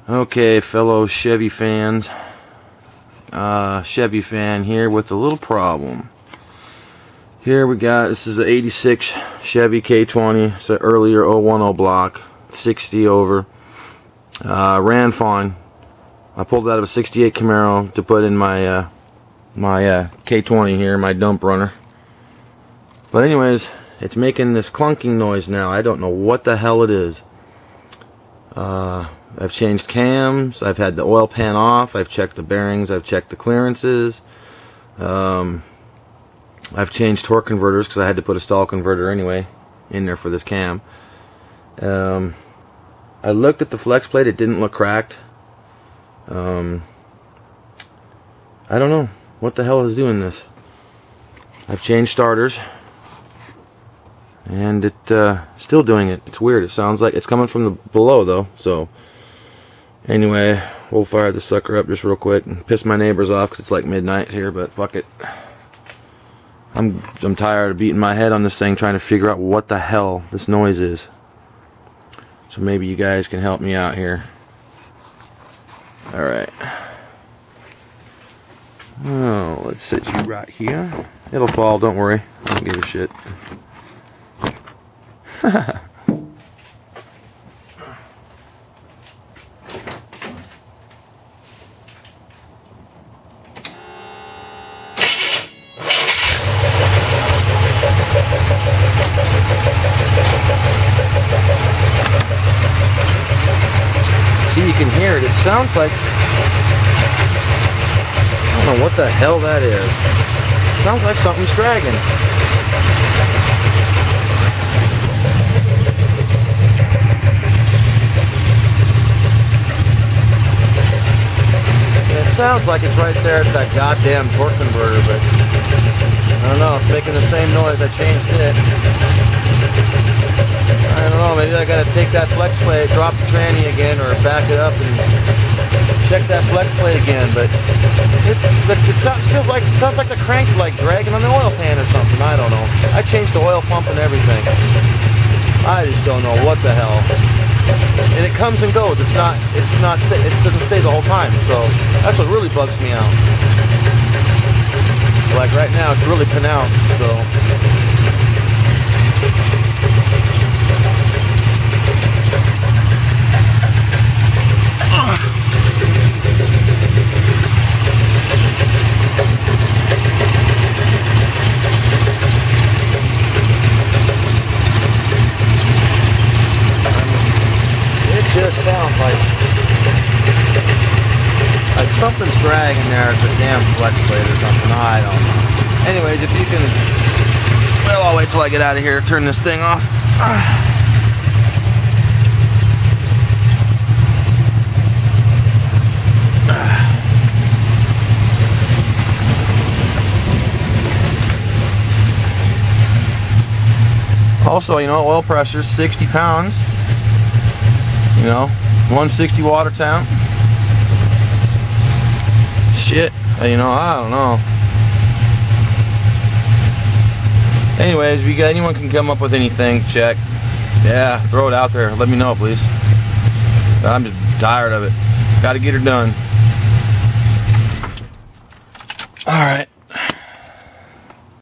Okay, fellow Chevy fans, Chevy fan here with a little problem. Here we got, this is an 86 Chevy K20, it's an earlier 010 block, 60 over, ran fine. I pulled it out of a 68 Camaro to put in my K20 here, my dump runner. But anyways, it's making this clunking noise now. I don't know what the hell it is. I've changed cams, I've had the oil pan off, I've checked the bearings, I've checked the clearances, I've changed torque converters because I had to put a stall converter anyway in there for this cam. I looked at the flex plate, it didn't look cracked. I don't know what the hell is doing this. I've changed starters and it still doing it. It's weird. It sounds like it's coming from the below though. So anyway, we'll fire this sucker up just real quick and piss my neighbors off because it's like midnight here, but fuck it. I'm tired of beating my head on this thing trying to figure out what the hell this noise is. So maybe you guys can help me out here. Alright. Oh, let's set you right here. It'll fall, don't worry. I don't give a shit. See, you can hear it. It sounds like, I don't know what the hell that is. It sounds like something's dragging. It sounds like it's right there at that goddamn torque converter, but I don't know, it's making the same noise. I changed it. I don't know, maybe I gotta take that flex plate, drop the tranny again, or back it up and check that flex plate again, but it sounds like the crank's like dragging on the oil pan or something. I don't know. I changed the oil pump and everything. I just don't know what the hell. And it comes and goes. It doesn't stay the whole time. So that's what really bugs me out. Like right now, it's really pronounced. So. Just sounds like something's dragging there at the damn flex plate or something. I don't know. Anyways, if you can, well, I'll wait till I get out of here, turn this thing off. Also, you know, oil pressure is 60 pounds. You know, 160 water temp. Shit, you know, I don't know. Anyways, if you got anyone can come up with anything, check. Yeah, throw it out there. Let me know, please. I'm just tired of it. Got to get her done. All right.